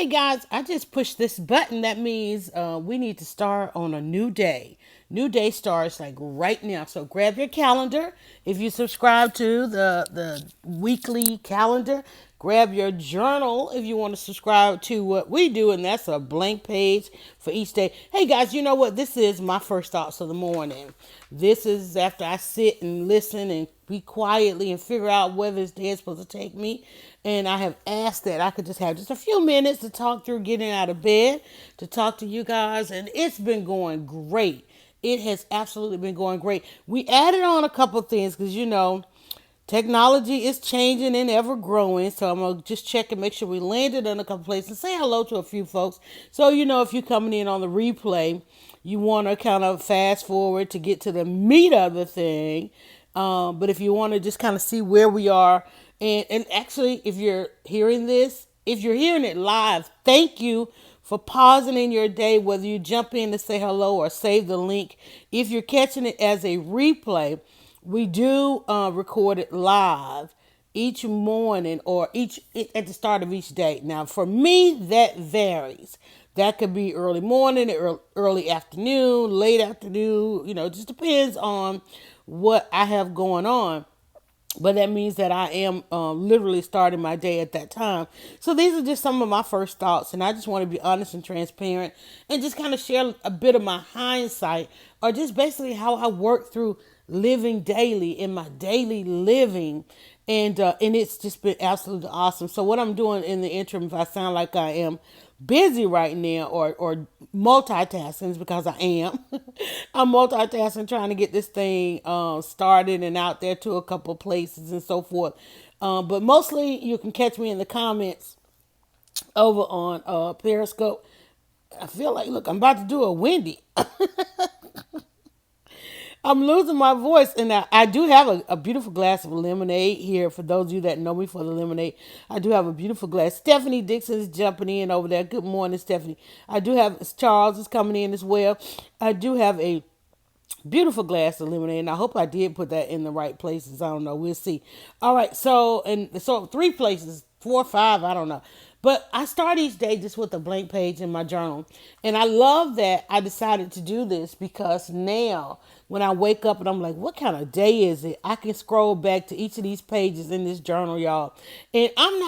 Hey guys, I just pushed this button. That means we need to start on a new day. New day starts like right now. So grab your calendar. If you subscribe to the weekly calendar, grab your journal if you want to subscribe to what we do, and that's a blank page for each day. Hey guys, you know what? This is my first thoughts of the morning. This is after I sit and listen and be quietly and figure out where this day is supposed to take me. And I have asked that I could just have just a few minutes to talk through getting out of bed, to talk to you guys. And it's been going great. It has absolutely been going great. We added on a couple things because, technology is changing and ever growing. So I'm going to just check and make sure we landed in a couple places and say hello to a few folks. So, if you're coming in on the replay, you want to kind of fast forward to get to the meat of the thing. But if you want to just kind of see where we are, and actually, if you're hearing this, if you're hearing it live, thank you for pausing in your day, whether you jump in to say hello or save the link. If you're catching it as a replay, we do record it live each morning or at the start of each day. Now, for me, that varies. That could be early morning, early afternoon, late afternoon. It just depends on what I have going on. But that means that I am literally starting my day at that time. So these are just some of my first thoughts. And I just want to be honest and transparent and just kind of share a bit of my hindsight or just basically how I work through living daily in my daily living. And it's just been absolutely awesome. So what I'm doing in the interim, if I sound like I am busy right now or multitasking, is because I am. I'm multitasking, trying to get this thing started and out there to a couple places and so forth. But mostly you can catch me in the comments over on Periscope. I feel like, look, I'm about to do a Wendy. I'm losing my voice, and I do have a beautiful glass of lemonade here. For those of you that know me for the lemonade, I do have a beautiful glass. Stephanie Dixon is jumping in over there. Good morning, Stephanie. I do have Charles is coming in as well. I do have a beautiful glass of lemonade, and I hope I did put that in the right places. I don't know. We'll see. All right, so three places, 4 or 5, I don't know. But I start each day just with a blank page in my journal. And I love that I decided to do this because now when I wake up and I'm like, what kind of day is it? I can scroll back to each of these pages in this journal, y'all. And I'm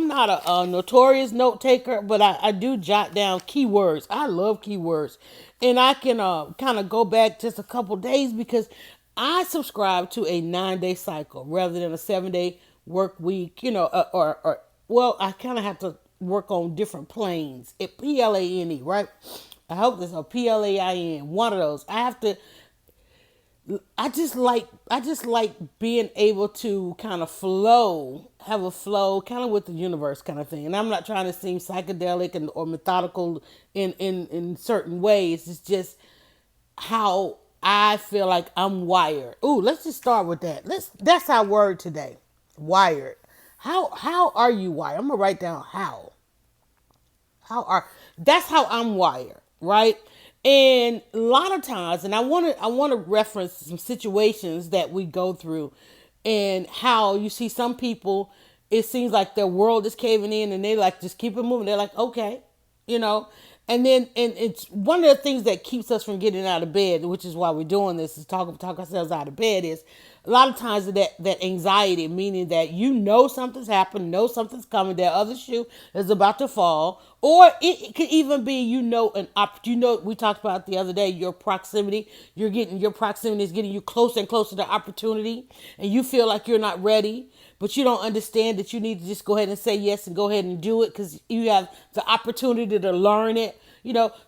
not a notorious note taker, but I do jot down keywords. I love keywords. And I can kind of go back just a couple days because I subscribe to a 9-day cycle rather than a 7-day work week, or well, I kind of have to work on different planes. PLANE, right? I hope there's a PLAIN, one of those. I just like being able to kind of have a flow kind of with the universe kind of thing. And I'm not trying to seem psychedelic or methodical in certain ways. It's just how I feel like I'm wired. Ooh, let's just start with that. That's our word today. Wired. How are you wired? I'm gonna write down how. That's how I'm wired, right? And a lot of times, and I want to reference some situations that we go through, and how you see some people, it seems like their world is caving in, and they like just keep it moving. They're like, okay, you know, and it's one of the things that keeps us from getting out of bed, which is why we're doing this, is talk ourselves out of bed. Is a lot of times that anxiety, meaning that something's happened, something's coming, that other shoe is about to fall, or it could even be we talked about the other day, your proximity. Your proximity is getting you closer and closer to opportunity, and you feel like you're not ready, but you don't understand that you need to just go ahead and say yes and go ahead and do it because you have the opportunity to learn it.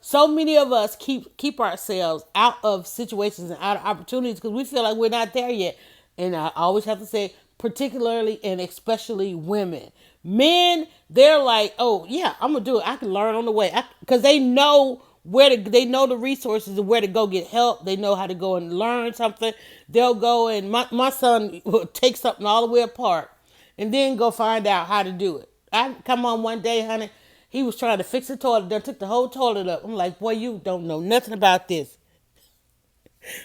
So many of us keep ourselves out of situations and out of opportunities because we feel like we're not there yet. And I always have to say, particularly and especially women. Men, they're like, oh yeah, I'm gonna do it. I can learn on the way because they know they know the resources and where to go get help. They know how to go and learn something. They'll go, and my son will take something all the way apart and then go find out how to do it. I come on one day, honey. He was trying to fix the toilet. They took the whole toilet up. I'm like, boy, you don't know nothing about this.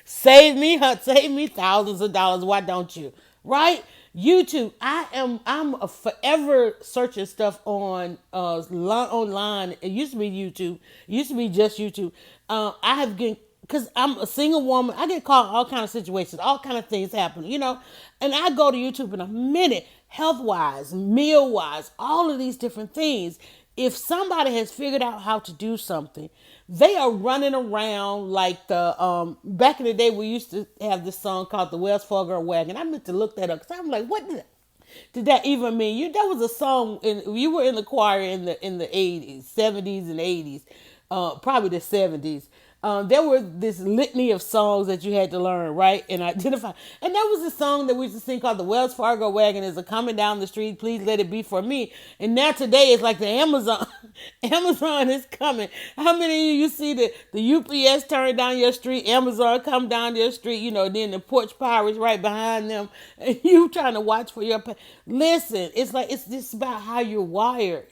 Save me thousands of dollars. Why don't you? Right? YouTube. I'm a forever searching stuff on online. It used to be YouTube. It used to be just YouTube. I have been, because I'm a single woman. I get caught in all kind of situations, all kind of things happen, and I go to YouTube in a minute, health wise, meal wise, all of these different things. If somebody has figured out how to do something, they are running around like the back in the day we used to have this song called the Wells Fargo Wagon. I meant to look that up because I'm like, what did that even mean? That was a song, and you were in the choir in the 80s, 70s and 80s, probably the 70s. There were this litany of songs that you had to learn, right, and identify. And that was a song that we used to sing called "The Wells Fargo Wagon is a coming down the street. Please let it be for me." And now today it's like the Amazon, Amazon is coming. How many of you see the UPS turn down your street, Amazon come down your street, then the porch pirates right behind them, and you trying to watch for your. Listen, it's like it's just about how you're wired.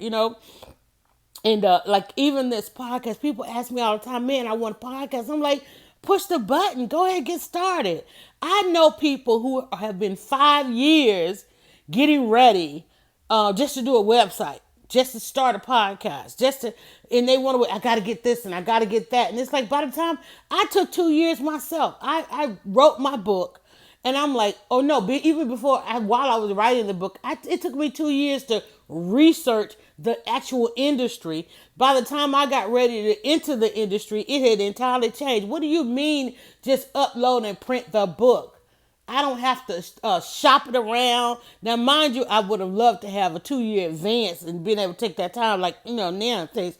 And like even this podcast, people ask me all the time, man, I want a podcast. I'm like, push the button, go ahead, get started. I know people who have been 5 years getting ready just to do a website, just to start a podcast, and they want to, I got to get this and I got to get that. And it's like, by the time I took 2 years myself, I wrote my book. And I'm like, oh no, even while I was writing the book, it took me 2 years to research the actual industry. By the time I got ready to enter the industry, it had entirely changed. What do you mean just upload and print the book? I don't have to shop it around. Now, mind you, I would have loved to have a 2-year advance and been able to take that time like, now things.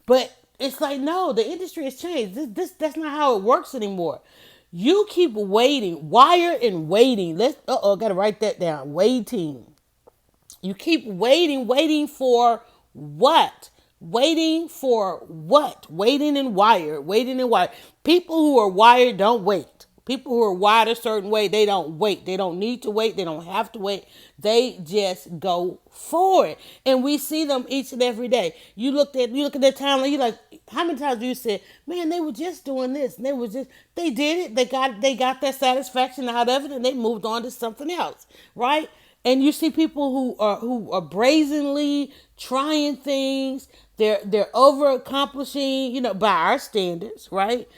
But it's like, no, the industry has changed. That's not how it works anymore. You keep waiting, wire and waiting. Gotta write that down. Waiting. You keep waiting for what? Waiting for what? Waiting and wire. People who are wired don't wait. People who are wired a certain way, they don't wait. They don't need to wait. They don't have to wait. They just go for it. And we see them each and every day. You look at their timeline, you're like, how many times do you say, man, they were just doing this and they did it. They got their satisfaction out of it and they moved on to something else, right? And you see people who are brazenly trying things. They're over accomplishing, by our standards, right?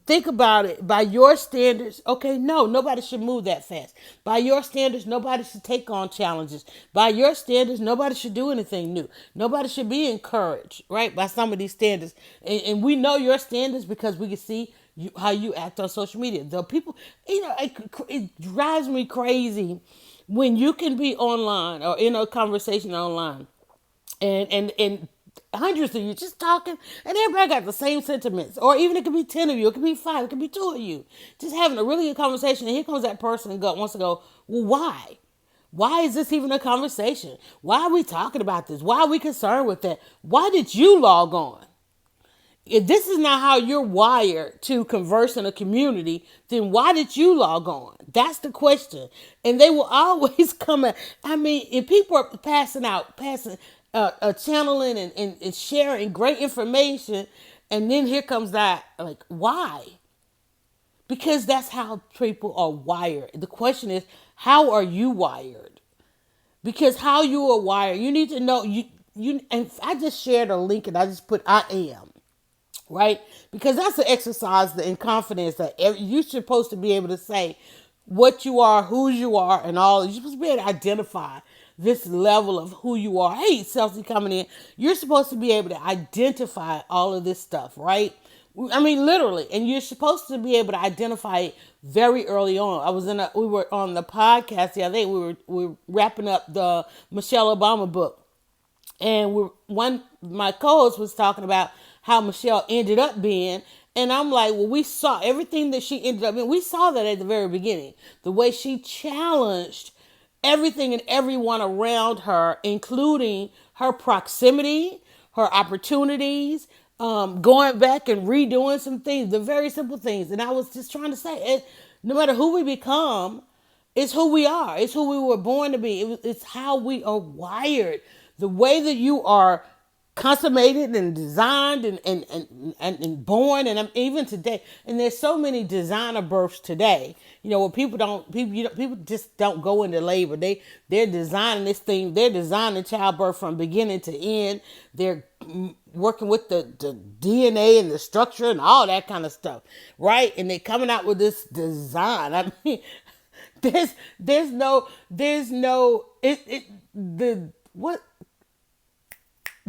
Think about it. By your standards, okay, no, nobody should move that fast. By your standards, nobody should take on challenges. By your standards, nobody should do anything new. Nobody should be encouraged, right, by some of these standards. And we know your standards because we can see how you act on social media. The people, it drives me crazy when you can be online or in a conversation online and hundreds of you just talking, and everybody got the same sentiments. Or even it could be 10 of you, it could be 5, it could be 2 of you, just having a really good conversation. And here comes that person and wants to go, well, why? Why is this even a conversation? Why are we talking about this? Why are we concerned with that? Why did you log on? If this is not how you're wired to converse in a community, then why did you log on? That's the question. And they will always come at, if people are passing, channeling and sharing great information, and then here comes that, like, why? Because that's how people are wired. The question is, how are you wired? Because how you are wired, you need to know, and I just shared a link and I just put I am. Right? Because that's an exercise in confidence that you're supposed to be able to say what you are, who you are, and all. You're supposed to be able to identify this level of who you are. Hey, Chelsea coming in. You're supposed to be able to identify all of this stuff, right? Literally. And you're supposed to be able to identify it very early on. We were on the podcast the other day. We were wrapping up the Michelle Obama book. And my co-host was talking about how Michelle ended up being. And I'm like, well, we saw everything that she ended up being. We saw that at the very beginning. The way she challenged everything and everyone around her, including her proximity, her opportunities, going back and redoing some things, the very simple things. And I was just trying to say, no matter who we become, it's who we are. It's who we were born to be. It's how we are wired. The way that you are consummated and designed and born, and I'm even today, and there's so many designer births today, where people just don't go into labor. They're designing this thing. They're designing childbirth from beginning to end. They're working with the DNA and the structure and all that kind of stuff, right? And they're coming out with this design. I mean, there's no it the what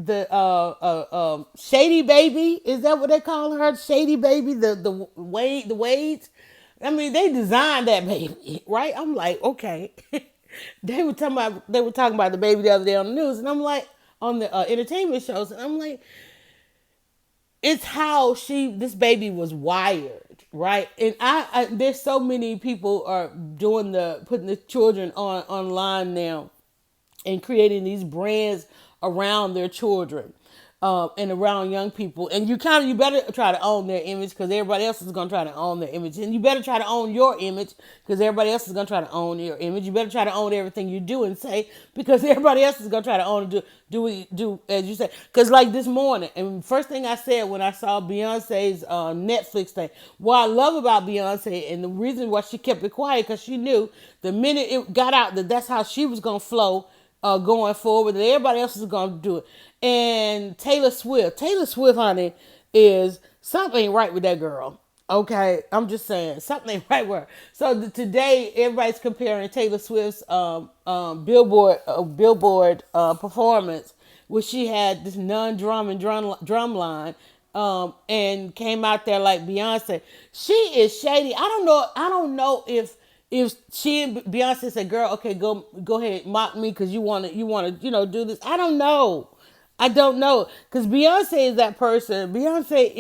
the Shady Baby, is that what they call her? Shady Baby, the Wades. I mean, they designed that baby, right? I'm like, okay. They were talking about the baby the other day on the news, and I'm like, on the entertainment shows, and I'm like, it's how this baby was wired, right? And I there's so many people are putting the children on online now and creating these brands around their children, and around young people. And you better try to own their image, because everybody else is going to try to own their image. And you better try to own your image, because everybody else is going to try to own your image. You better try to own everything you do and say, because everybody else is going to try to own and do as you say. Because like this morning, and first thing I said when I saw Beyonce's Netflix thing, what I love about Beyonce, and the reason why she kept it quiet, because she knew the minute it got out that that's how she was going to flow, going forward, and everybody else is going to do it. And Taylor Swift, honey, is something ain't right with that girl. Okay, I'm just saying something ain't right with her. So today, everybody's comparing Taylor Swift's Billboard performance, where she had this non-drum and drum line, and came out there like Beyonce. She is shady. I don't know if she and Beyonce said, "Girl, okay, go ahead, mock me, because you want to do this." I don't know, because Beyonce is that person. Beyonce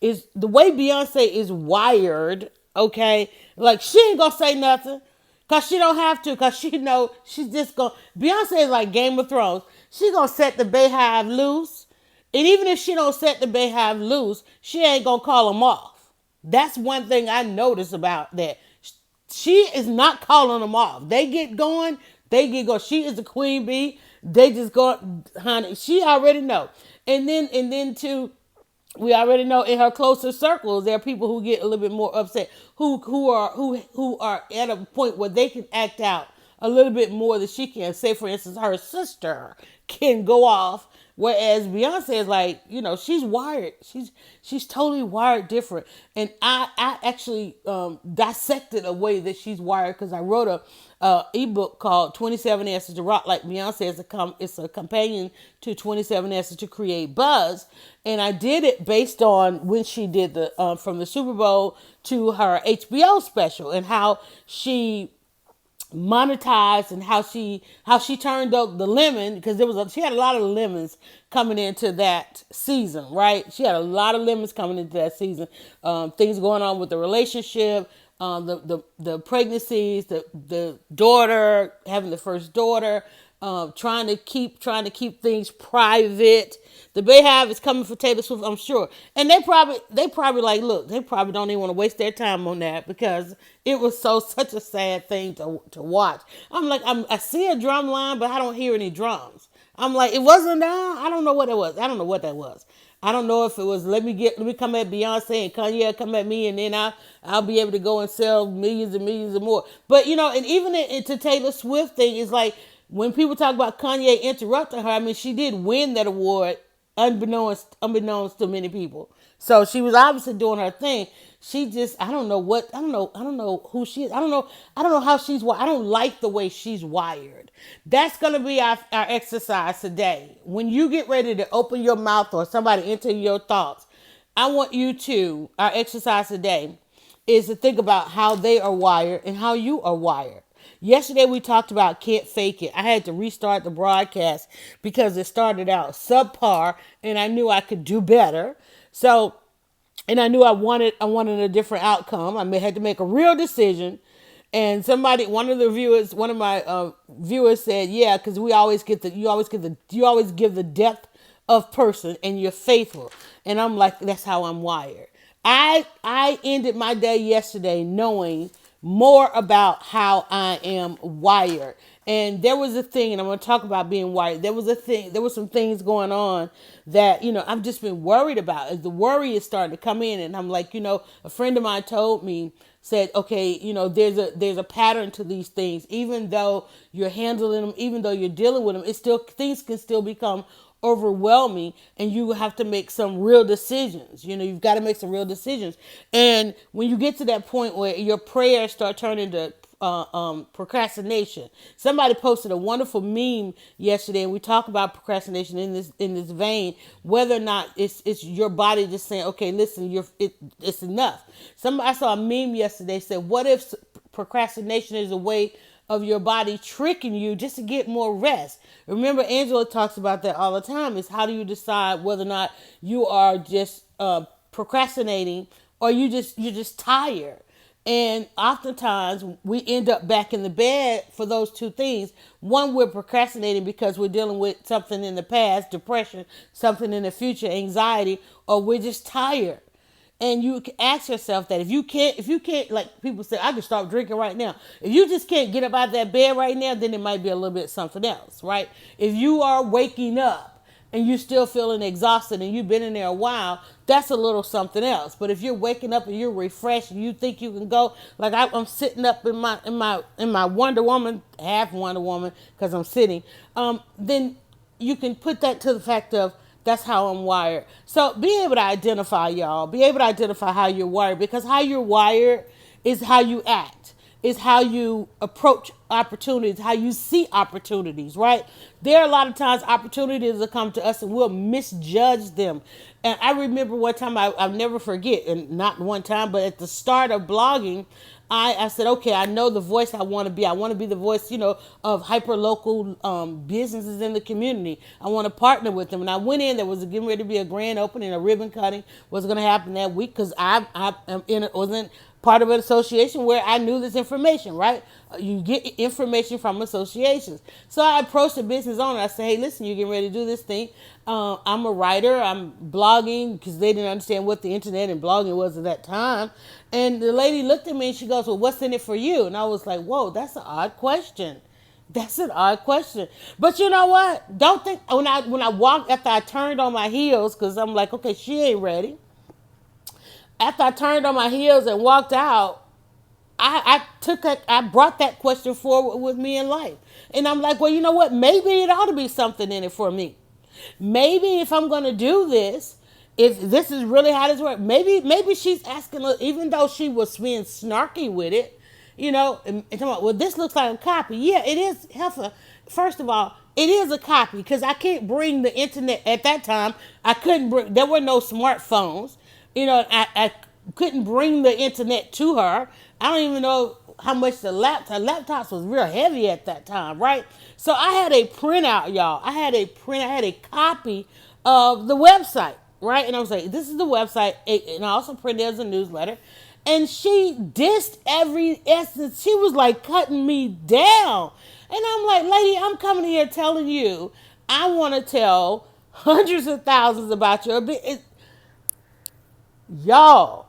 is the way Beyonce is wired. Okay, like she ain't gonna say nothing, cause she don't have to, cause she know she's just gonna. Beyonce is like Game of Thrones. She gonna set the Bayhive loose, and even if she don't set the Bayhive loose, she ain't gonna call them off. That's one thing I notice about that. She is not calling them off. They get going. They get going. She is the queen bee. They just go, honey. She already know. And then too, we already know in her closer circles there are people who get a little bit more upset, who are at a point where they can act out a little bit more than she can. Say, for instance, her sister can go off, whereas Beyonce is like, she's wired. She's totally wired different. And I actually dissected a way that she's wired, because I wrote a ebook called 27 Answers to Rock Like Beyonce. It's a companion to 27 Answers to Create Buzz. And I did it based on when she did from the Super Bowl to her HBO special, and how she monetized, and how she turned up the lemon, because she had a lot of lemons coming into that season, right? She had a lot of lemons coming into that season. Things going on with the relationship, the pregnancies, the daughter, having the first daughter, trying to keep things private. The Bayhive is coming for Taylor Swift, I'm sure, and they probably like, look, they probably don't even want to waste their time on that, because it was such a sad thing to watch. I'm like, I see a drum line, but I don't hear any drums. I'm like, it wasn't down. I don't know what it was. I don't know what that was. I don't know if it was let me come at Beyonce and Kanye come at me, and then I'll be able to go and sell millions and millions and more. But and even into Taylor Swift thing is like, when people talk about Kanye interrupting her, I mean, she did win that award unbeknownst to many people. So she was obviously doing her thing. She just, I don't know who she is. I don't know how she's wired. I don't like the way she's wired. That's going to be our exercise today. When you get ready to open your mouth or somebody enter your thoughts, I want you to, our exercise today is to think about how they are wired and how you are wired. Yesterday we talked about can't fake it. I had to restart the broadcast because it started out subpar, and I knew I could do better. So, and I knew I wanted a different outcome. Had to make a real decision. And one of my viewers said, yeah, because you always give the depth of person, and you're faithful. And I'm like, that's how I'm wired. I ended my day yesterday knowing more about how I am wired. And there was a thing, and I'm going to talk about being white. There was some things going on that, I've just been worried about. As the worry is starting to come in, and I'm like, a friend of mine told me, said, okay, there's a pattern to these things. Even though you're handling them, even though you're dealing with them, it's still, things can still become overwhelming, and you have to make some real decisions. You've got to make some real decisions. And when you get to that point where your prayers start turning to procrastination. Somebody posted a wonderful meme yesterday, and we talk about procrastination in this vein, whether or not it's your body just saying, okay, listen, it's enough. I saw a meme yesterday said, what if procrastination is a way of your body tricking you just to get more rest? Remember, Angela talks about that all the time. Is how do you decide whether or not you are just procrastinating, or you're just tired? And oftentimes we end up back in the bed for those two things. One, we're procrastinating because we're dealing with something in the past, depression, something in the future, anxiety, or we're just tired. And you can ask yourself that if you can't, like people say, I can stop drinking right now. If you just can't get up out of that bed right now, then it might be a little bit something else, right? If you are waking up and you're still feeling exhausted and you've been in there a while, that's a little something else. But if you're waking up and you're refreshed and you think you can go, like I'm sitting up in my Wonder Woman, half Wonder Woman, because I'm sitting, then you can put that to the fact of, that's how I'm wired. So be able to identify, y'all. Be able to identify how you're wired, because how you're wired is how you act, is how you approach opportunities, how you see opportunities, right? There are a lot of times opportunities that come to us and we'll misjudge them. And I remember one time, I'll never forget, and not one time, but at the start of blogging, I said, okay, I know the voice I want to be. I want to be the voice, of hyper local businesses in the community. I want to partner with them. And I went in, there was getting ready to be a grand opening, a ribbon cutting was going to happen that week, because I am wasn't part of an association where I knew this information, right? You get information from associations. So I approached the business owner. I said, hey, listen, you're getting ready to do this thing. I'm a writer. I'm blogging, because they didn't understand what the internet and blogging was at that time. And the lady looked at me and she goes, well, what's in it for you? And I was like, whoa, that's an odd question. That's an odd question. But you know what? Don't think, when I walked, after I turned on my heels, because I'm like, okay, she ain't ready. After I turned on my heels and walked out, I brought that question forward with me in life. And I'm like, well, you know what? Maybe it ought to be something in it for me. Maybe if I'm going to do this, if this is really how this works, maybe she's asking, even though she was being snarky with it, and talking about, well, this looks like a copy. Yeah, it is. Heifer, first of all, it is a copy, because I can't bring the internet at that time. There were no smartphones. I couldn't bring the internet to her. I don't even know how much laptops was real heavy at that time, right? So I had a printout, y'all. I had a copy of the website, right? And I was like, this is the website. And I also printed it as a newsletter. And she dissed every essence. She was like cutting me down. And I'm like, lady, I'm coming here telling you, I want to tell hundreds of thousands about your business. Y'all,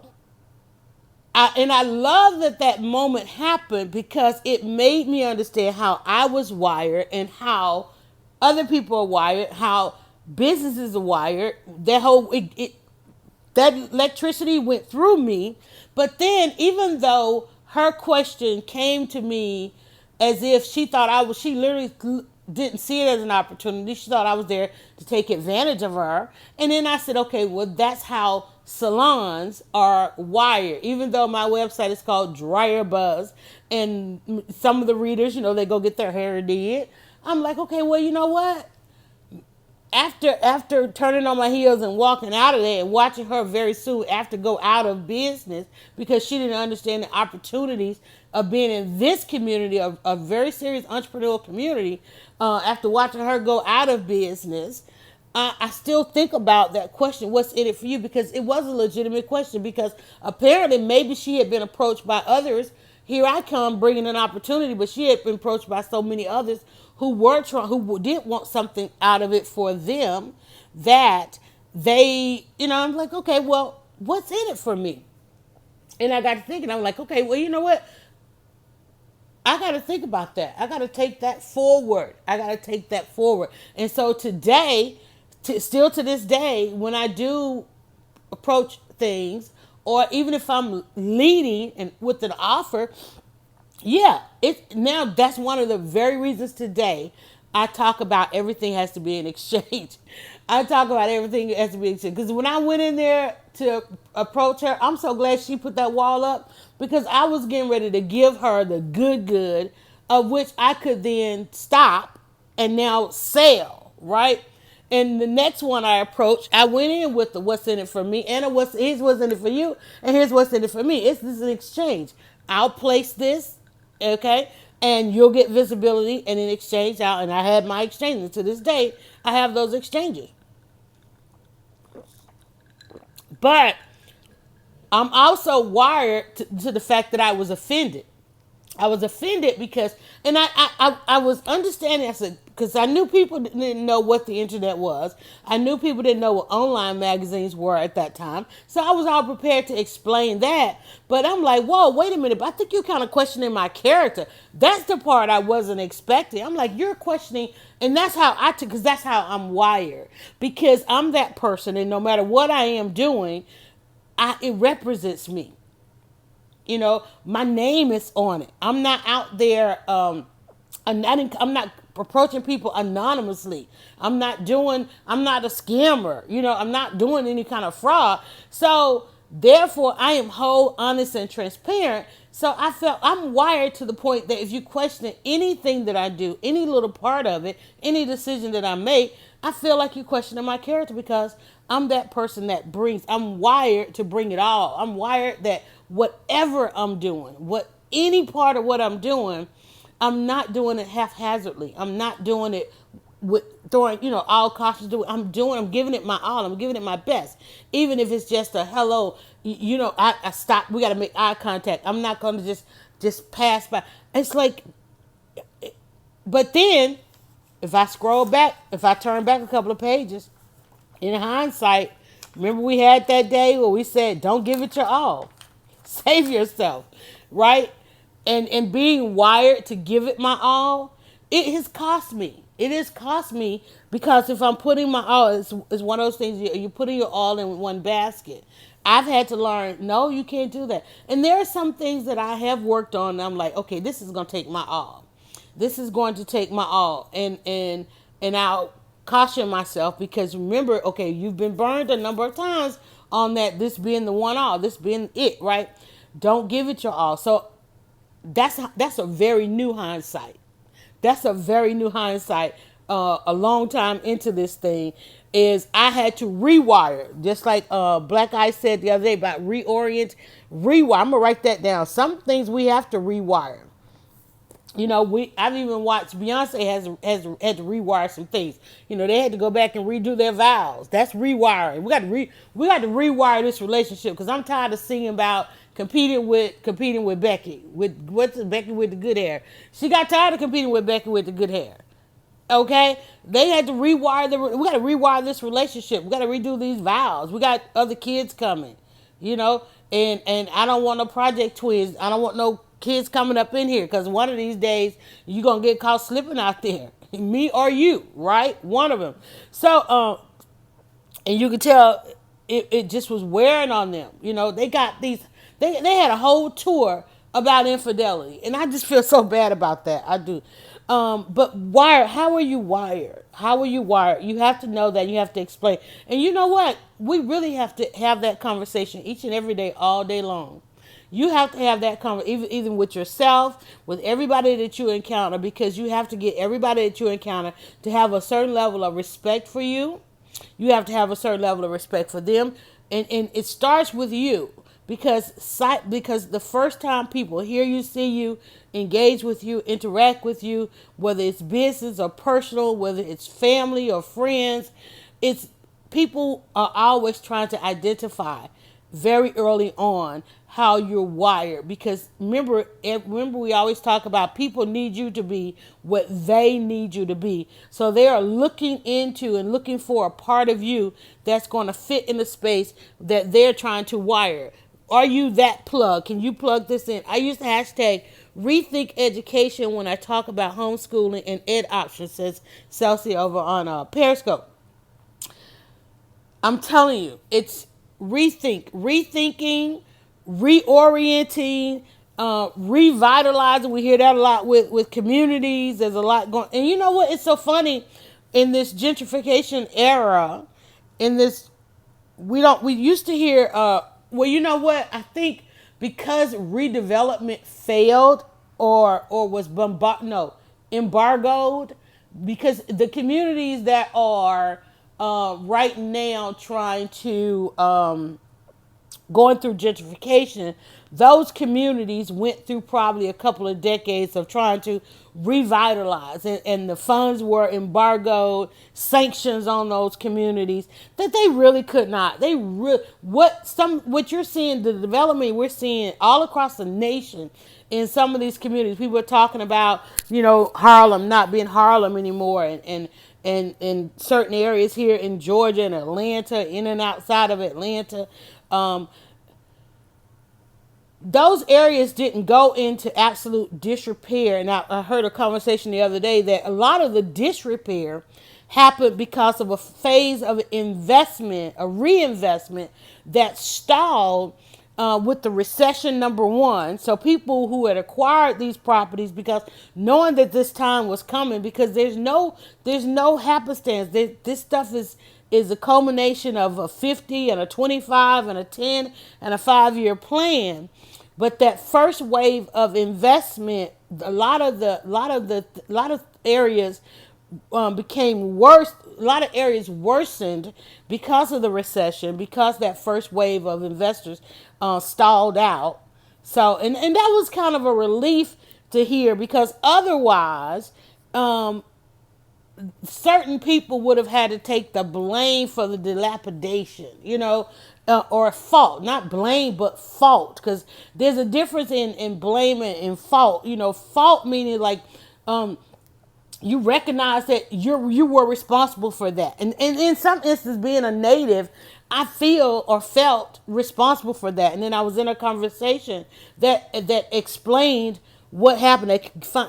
I love that moment happened, because it made me understand how I was wired and how other people are wired, how businesses are wired. That electricity went through me. But then, even though her question came to me as if she literally didn't see it as an opportunity. She thought I was there to take advantage of her. And then I said, okay, well, that's how salons are wired. Even though my website is called Dryerbuzz, and some of the readers, they go get their hair did. I'm like, okay, well, you know what? After turning on my heels and walking out of there and watching her very soon after go out of business, because she didn't understand the opportunities of being in this community, a very serious entrepreneurial community, after watching her go out of business, I still think about that question, what's in it for you? Because it was a legitimate question, because apparently maybe she had been approached by others. Here I come bringing an opportunity, but she had been approached by so many others who did want something out of it for them, that they, I'm like, okay, well, what's in it for me? And I got to thinking, I'm like, okay, well, you know what? I got to think about that. I got to take that forward. I got to take that forward. And so today, still to this day, when I do approach things, or even if I'm leading and with an offer, yeah, it now that's one of the very reasons today I talk about everything has to be in exchange. I talk about everything has to be in exchange because when I went in there to approach her, I'm so glad she put that wall up because I was getting ready to give her the good of which I could then stop and now sell, right? And the next one I approached, I went in with the what's in it for me, and here's what's in it for you, and here's what's in it for me. This is an exchange. I'll place this, okay, and you'll get visibility, and in exchange, and I had my exchange. And to this day, I have those exchanges. But I'm also wired to the fact that I was offended. I was offended because, and I was understanding. I said, because I knew people didn't know what the internet was. I knew people didn't know what online magazines were at that time. So I was all prepared to explain that. But I'm like, whoa, wait a minute. But I think you're kind of questioning my character. That's the part I wasn't expecting. I'm like, you're questioning. And that's how because that's how I'm wired. Because I'm that person. And no matter what I am doing, it represents me. My name is on it. I'm not out there. I'm not approaching people anonymously. I'm not a scammer. I'm not doing any kind of fraud. So therefore, I am whole, honest, and transparent. So I felt I'm wired to the point that if you question anything that I do, any little part of it, any decision that I make, I feel like you're questioning my character because I'm that person I'm wired to bring it all. I'm wired that whatever I'm doing, any part of what I'm doing, I'm not doing it haphazardly. I'm not doing it with throwing, all caution to it. I'm giving it my all. I'm giving it my best. Even if it's just a hello, I stop. We got to make eye contact. I'm not going to just pass by. It's like, but then if I turn back a couple of pages, in hindsight, remember we had that day where we said, don't give it your all. Save yourself, right? And being wired to give it my all, it has cost me. It has cost me because if I'm putting my all, it's one of those things, you're putting your all in one basket. I've had to learn, no, you can't do that. And there are some things that I have worked on. And I'm like, okay, this is going to take my all. This is going to take my all. And I'll caution myself because remember, okay, you've been burned a number of times on that, this being the one all, this being it, right? Don't give it your all. So that's a very new hindsight. That's a very new hindsight. A long time into this thing is I had to rewire, just like Black Eye said the other day about rewire. I'm gonna write that down. Some things we have to rewire. I've even watched Beyonce has had to rewire some things. They had to go back and redo their vows. That's rewiring. We got to rewire this relationship because I'm tired of singing about competing with Becky with Becky with the good hair. She got tired of competing with Becky with the good hair. Okay, they had to rewire we got to rewire this relationship. We got to redo these vows. We got other kids coming, and I don't want no project twins. I don't want no kids coming up in here because one of these days you're gonna get caught slipping out there, me or you, right? One of them. So, and you could tell it just was wearing on them. They got these. They had a whole tour about infidelity, and I just feel so bad about that. I do. But how are you wired? How are you wired? You have to know that. You have to explain. And you know what? We really have to have that conversation each and every day, all day long. You have to have that conversation, even with yourself, with everybody that you encounter, because you have to get everybody that you encounter to have a certain level of respect for you. You have to have a certain level of respect for them. And it starts with you. Because the first time people hear you, see you, engage with you, interact with you, whether it's business or personal, whether it's family or friends, it's people are always trying to identify very early on how you're wired. Because remember we always talk about people need you to be what they need you to be. So they are looking into and looking for a part of you that's going to fit in the space that they're trying to wire. Are you that plug? Can you plug this in? I used to hashtag rethink education when I talk about homeschooling and ed options, says Celsi over on Periscope. I'm telling you, it's rethinking, reorienting, revitalizing. We hear that a lot with communities. There's a lot going, and you know what? It's so funny in this gentrification era. In this, we used to hear. Well, you know what? I think because redevelopment failed or was embargoed, because the communities that are right now trying to going through gentrification, those communities went through probably a couple of decades of trying to revitalize, and the funds were embargoed, sanctions on those communities that they really could not. What you're seeing, the development we're seeing all across the nation in some of these communities. People are talking about, Harlem not being Harlem anymore, and in certain areas here in Georgia and Atlanta, in and outside of Atlanta. Um, those areas didn't go into absolute disrepair. And I heard a conversation the other day that a lot of the disrepair happened because of a phase of investment, a reinvestment that stalled with the recession, number one. So people who had acquired these properties, because knowing that this time was coming, because there's no happenstance. This stuff is a culmination of a 50 and a 25 and a 10 and a 5-year plan. But that first wave of investment, a lot of areas became worse. A lot of areas worsened because of the recession, because that first wave of investors stalled out. So, and that was kind of a relief to hear, because otherwise, certain people would have had to take the blame for the dilapidation, or fault, not blame, but fault. Because there's a difference in blame and fault. Fault meaning like, you recognize that you were responsible for that. And in some instances, being a native, I feel or felt responsible for that. And then I was in a conversation that explained what happened.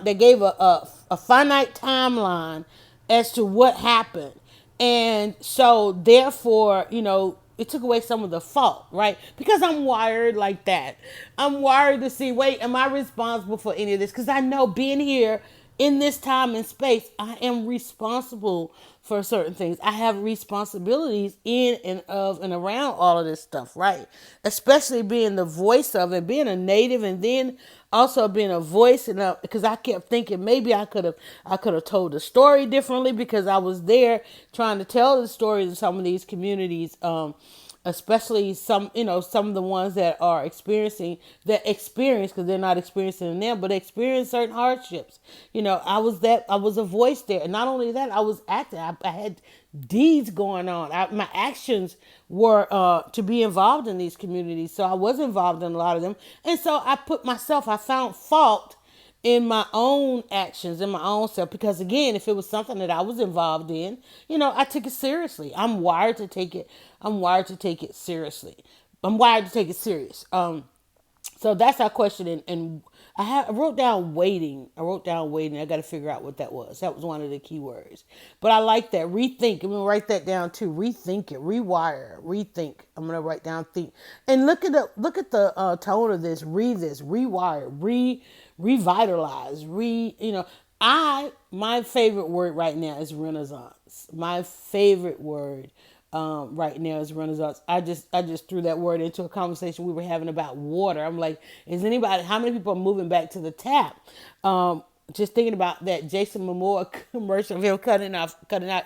They gave a finite timeline as to what happened. And so therefore, it took away some of the fault, right? Because I'm wired like that. I'm wired to see, wait, am I responsible for any of this? Because I know being here in this time and space, I am responsible for certain things. I have responsibilities in and of and around all of this stuff, right? Especially being the voice of it, being a native, and then also being a voice. And because I kept thinking maybe I could have told the story differently, because I was there trying to tell the stories of some of these communities. Especially some of the ones that are experience, because they're not experiencing them, but experience certain hardships. I was a voice there. And not only that, I was active. I had deeds going on. My actions were to be involved in these communities. So I was involved in a lot of them. And so I found fault in my own actions, in my own self, because again, if it was something that I was involved in, I took it seriously. I'm wired to take it seriously. I'm wired to take it serious. So that's our question. And I wrote down waiting. I got to figure out what that was. That was one of the key words. But I like that. Rethink. I'm going to write that down too. Rethink it. Rewire. Rethink. I'm going to write down think. And look at the tone of this. Rewire. Revitalize. My favorite word right now is renaissance. My favorite word right now is renaissance. I just threw that word into a conversation we were having about water. I'm like, how many people are moving back to the tap? Just thinking about that Jason Momoa commercial of him cutting out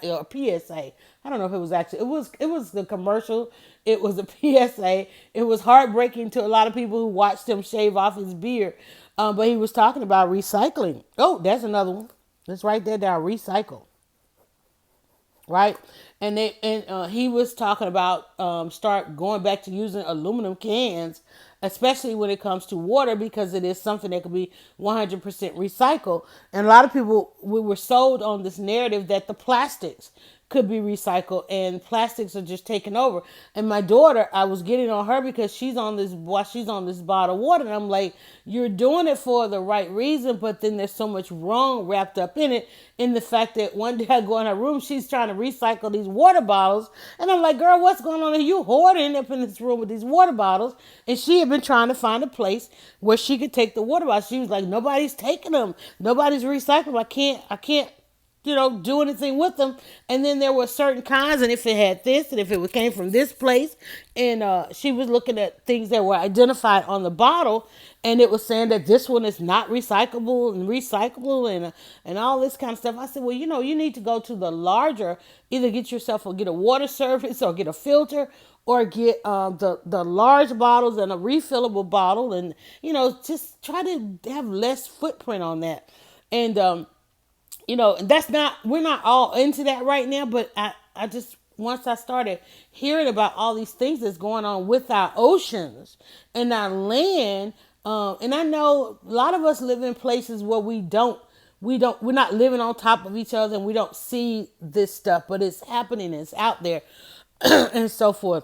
a PSA. I don't know if it was actually, it was the commercial. It was a PSA. It was heartbreaking to a lot of people who watched him shave off his beard. But he was talking about recycling. Oh, that's another one. Let's write that down. Recycle. Right. And he was talking about start going back to using aluminum cans, especially when it comes to water, because it is something that can be 100% recycled. And a lot of people, we were sold on this narrative that the plastics could be recycled, and plastics are just taking over. And my daughter, I was getting on her because she's on this bottled water, and I'm like, you're doing it for the right reason, but then there's so much wrong wrapped up in it. In the fact that one day I go in her room, she's trying to recycle these water bottles, and I'm like, girl, what's going on? Are you hoarding up in this room with these water bottles? And she had been trying to find a place where she could take the water bottles. She was like, nobody's taking them, nobody's recycling. I can't do anything with them. And then there were certain kinds, and if it had this, and if it came from this place, and she was looking at things that were identified on the bottle, and it was saying that this one is not recyclable and recyclable, and all this kind of stuff. I said, well, you need to go to the larger, either get a water service or get a filter, or get the large bottles and a refillable bottle, and just try to have less footprint on that. And that's not, we're not all into that right now, but I just, once I started hearing about all these things that's going on with our oceans and our land, and I know a lot of us live in places where we're not living on top of each other, and we don't see this stuff, but it's happening, it's out there, and so forth.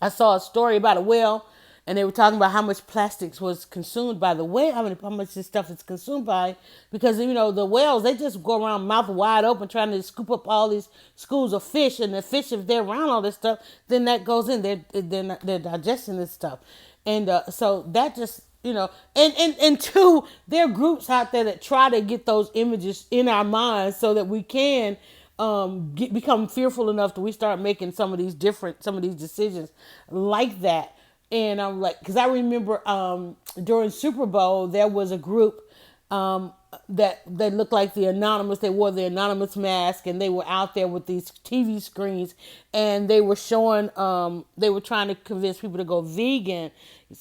I saw a story about a whale, and they were talking about how much plastics was consumed by the whale, how much this stuff is consumed by, because the whales, they just go around mouth wide open trying to scoop up all these schools of fish, and the fish, if they're around all this stuff, then that goes in, they're digesting this stuff, and so that just and two, there are groups out there that try to get those images in our minds so that we can become fearful enough that we start making some of these decisions like that. And I'm like, because I remember during Super Bowl there was a group that they looked like the anonymous. They wore the anonymous mask, and they were out there with these TV screens, and they were showing. They were trying to convince people to go vegan.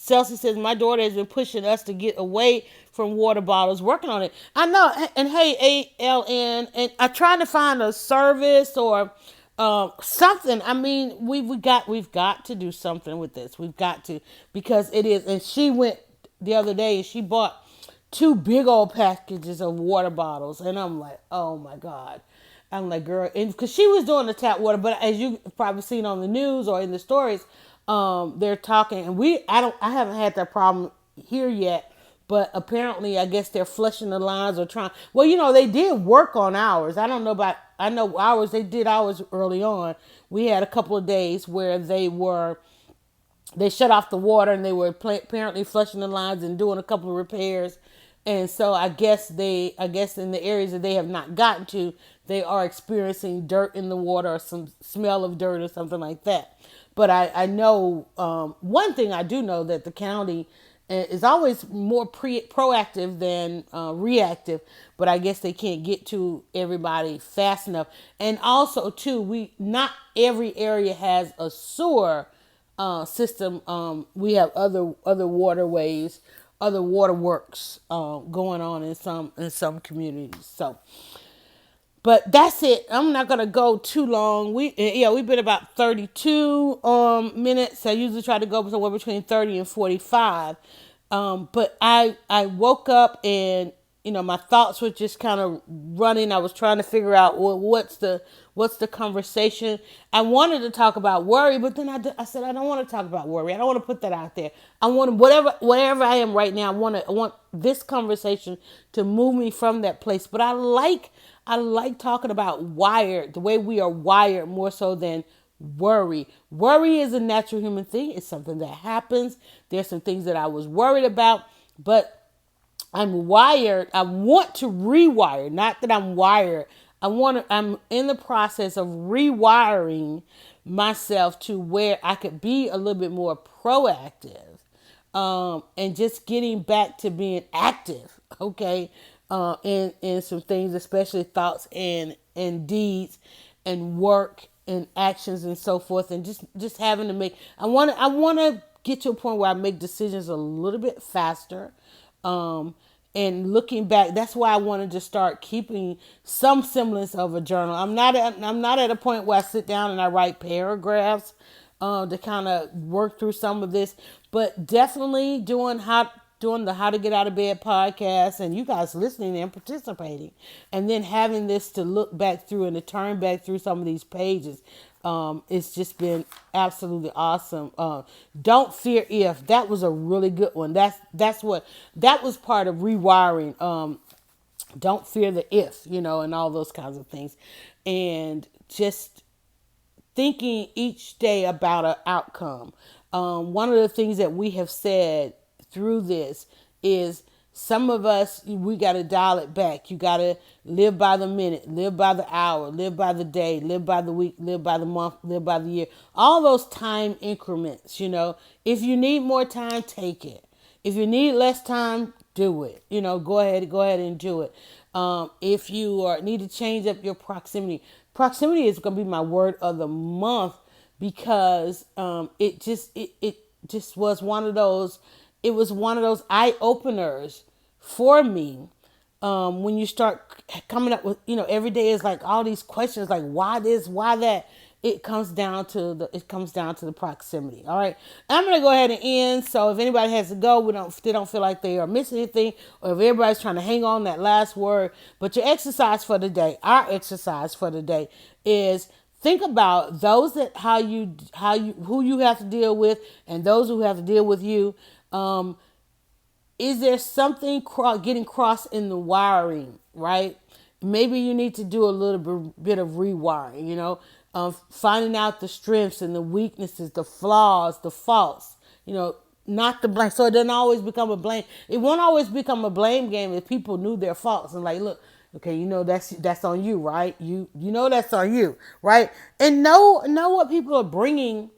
Chelsea says, my daughter has been pushing us to get away from water bottles, working on it. I know, and hey, ALN, and I'm trying to find a service or something. I mean, we've got to do something with this. We've got to, because it is. And she went the other day and she bought two big old packages of water bottles, and I'm like, oh my God. I'm like, girl, and because she was doing the tap water, but as you probably seen on the news or in the stories, they're talking, and I haven't had that problem here yet, but apparently I guess they're flushing the lines or trying. Well, they did work on ours. I don't know about. I know ours. They did ours early on. We had a couple of days where they shut off the water, and they were apparently flushing the lines and doing a couple of repairs. And so I guess in the areas that they have not gotten to, they are experiencing dirt in the water or some smell of dirt or something like that. But I know one thing I do know, that the county is always more proactive than reactive. But I guess they can't get to everybody fast enough. And also too, not every area has a sewer system. We have other waterways, other waterworks going on in some communities. So, but that's it. I'm not gonna go too long. We've been about 32 minutes. I usually try to go somewhere between 30 and 45. But I woke up, and my thoughts were just kind of running. I was trying to figure out, well, what's the conversation. I wanted to talk about worry, but then I said, I don't want to talk about worry. I don't want to put that out there. I want whatever I am right now. I want this conversation to move me from that place. But I like talking about the way we are wired, more so than worry. Worry is a natural human thing. It's something that happens. There's some things that I was worried about, but I'm wired. I want to rewire. Not that I'm wired. I'm in the process of rewiring myself to where I could be a little bit more proactive, and just getting back to being active. Okay. In some things, especially thoughts and deeds and work and actions and so forth, and just having to make. I want to get to a point where I make decisions a little bit faster. And looking back, that's why I wanted to start keeping some semblance of a journal. I'm not at a point where I sit down and I write paragraphs to kind of work through some of this, but definitely doing doing the How to Get Out of Bed podcast, and you guys listening and participating, and then having this to look back through and to turn back through some of these pages. It's just been absolutely awesome. Don't fear if, that was a really good one. That's what that was part of rewiring. Don't fear the if, and all those kinds of things, and just thinking each day about an outcome. One of the things that we have said through this is some of us, we got to dial it back. You got to live by the minute, live by the hour, live by the day, live by the week, live by the month, live by the year. All those time increments, If you need more time, take it. If you need less time, do it. Go ahead and do it. If you need to change up your proximity is going to be my word of the month, because it just was one of those. It was one of those eye openers for me. When you start coming up with, every day is like all these questions, like why this, why that. It comes down to the proximity. All right. I'm gonna go ahead and end. So if anybody has to go, they don't feel like they are missing anything, or if everybody's trying to hang on that last word. But your exercise for the day, our exercise for the day, is think about those that who you have to deal with, and those who have to deal with you. Is there something getting crossed in the wiring, right? Maybe you need to do a little bit of rewiring, finding out the strengths and the weaknesses, the flaws, the faults, not the blame. So it doesn't always become a blame. It won't always become a blame game if people knew their faults and like, look, okay, that's on you, right? That's on you, right? And know what people are bringing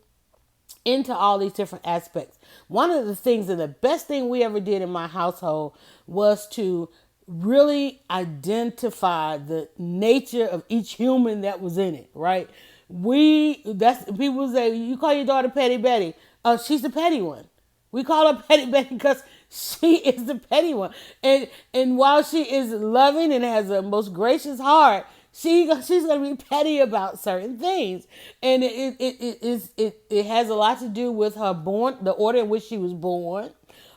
into all these different aspects. One of the things, and the best thing we ever did in my household, was to really identify the nature of each human that was in it, right? That's people say, you call your daughter Petty Betty. She's the petty one. We call her Petty Betty because she is the petty one. And while she is loving and has a most gracious heart, she's gonna be petty about certain things, and it has a lot to do with the order in which she was born,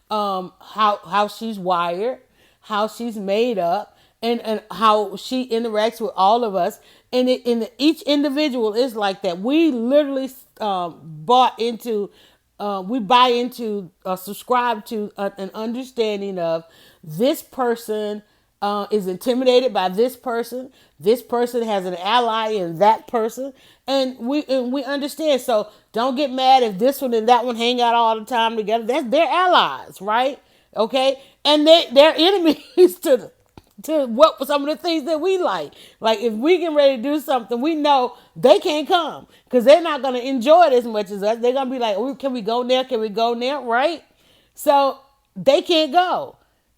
how she's wired, how she's made up, and how she interacts with all of us. And each individual is like that. We literally buy into, subscribe to an understanding of this person is intimidated by this person. This person has an ally in that person, and we understand. So don't get mad if this one and that one hang out all the time together. That's their allies, right? Okay, and they're enemies to what some of the things that we like. Like if we get ready to do something, we know they can't come because they're not going to enjoy it as much as us. They're going to be like, oh, can we go there? Can we go there? Right? So they can't go.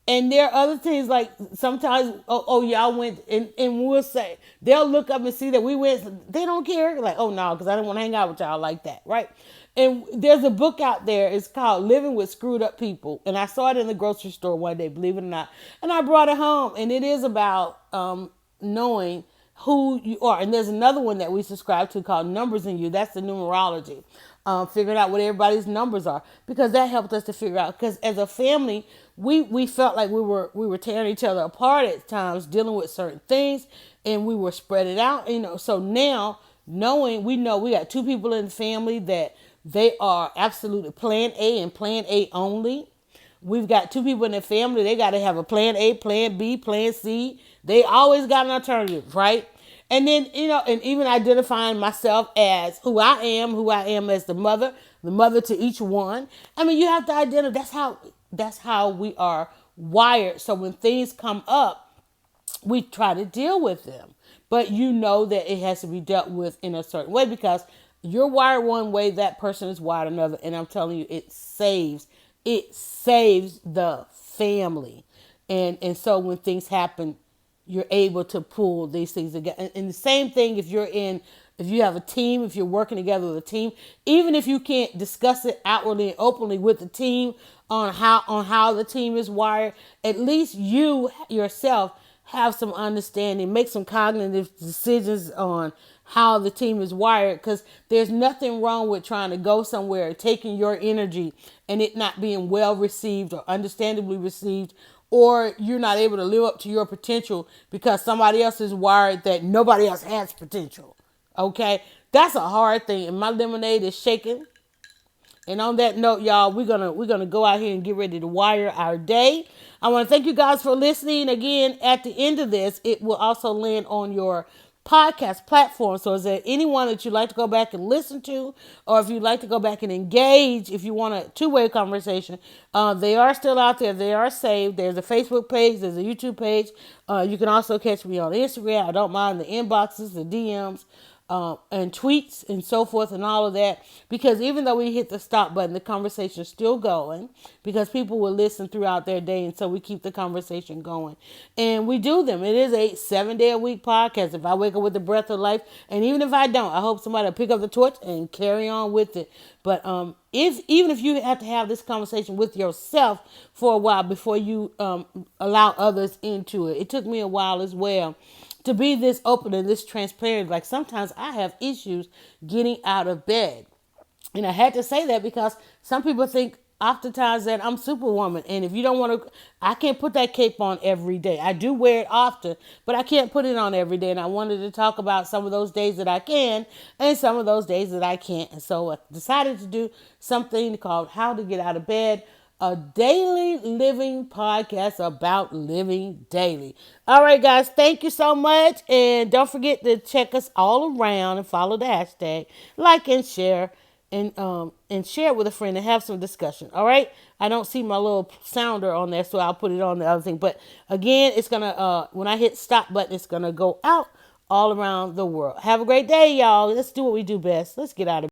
And there are other things like sometimes, y'all went, and we'll say, they'll look up and see that we went, they don't care. Like, oh no, because I don't want to hang out with y'all like that, right? And there's a book out there, it's called Living with Screwed Up People. And I saw it in the grocery store one day, believe it or not. And I brought it home, and it is about knowing who you are. And there's another one that we subscribe to called Numbers in You. That's the numerology. Figuring out what everybody's numbers are, because that helped us to figure out, because as a family, we felt like we were tearing each other apart at times, dealing with certain things, and we were spread it out, so now we know we got two people in the family that they are absolutely plan A and plan A only. We've got two people in the family, they got to have a plan A, plan B, plan C. They always got an alternative, right? And then, and even identifying myself as who I am as the mother to each one. I mean, you have to identify. That's how we are wired. So when things come up, we try to deal with them. But you know that it has to be dealt with in a certain way, because you're wired one way, that person is wired another. And I'm telling you, it saves the family. And so when things happen, you're able to pull these things together. And the same thing if you have a team, if you're working together with a team, even if you can't discuss it outwardly and openly with the team on how the team is wired, at least you yourself have some understanding, make some cognitive decisions on how the team is wired, because there's nothing wrong with trying to go somewhere, taking your energy and it not being well received or understandably received, or you're not able to live up to your potential because somebody else is wired that nobody else has potential. Okay, that's a hard thing, and my lemonade is shaking. And on that note, y'all, we're gonna go out here and get ready to wire our day. I want to thank you guys for listening. Again, at the end of this, it will also land on your podcast platform. So is there anyone that you'd like to go back and listen to, or if you'd like to go back and engage, if you want a two-way conversation, they are still out there. They are saved. There's a Facebook page. There's a YouTube page. You can also catch me on Instagram. I don't mind the inboxes, the DMs, and tweets and so forth and all of that, because even though we hit the stop button, the conversation is still going, because people will listen throughout their day, and so we keep the conversation going, and we do them. It is a 7-day a week podcast. If I wake up with the breath of life, and even if I don't, I hope somebody will pick up the torch and carry on with it. But if even if you have to have this conversation with yourself for a while before you allow others into it, it took me a while as well to be this open and this transparent. Like, sometimes I have issues getting out of bed. And I had to say that because some people think oftentimes that I'm Superwoman. And if you don't want to, I can't put that cape on every day. I do wear it often, but I can't put it on every day. And I wanted to talk about some of those days that I can and some of those days that I can't. And so I decided to do something called How to Get Out of Bed, a daily living podcast about living daily. All right, guys, thank you so much. And don't forget to check us all around and follow the hashtag, like and share, and share it with a friend and have some discussion. All right. I don't see my little sounder on there, so I'll put it on the other thing. But again, it's gonna when I hit stop button, it's gonna go out all around the world. Have a great day, y'all. Let's do what we do best. Let's get out of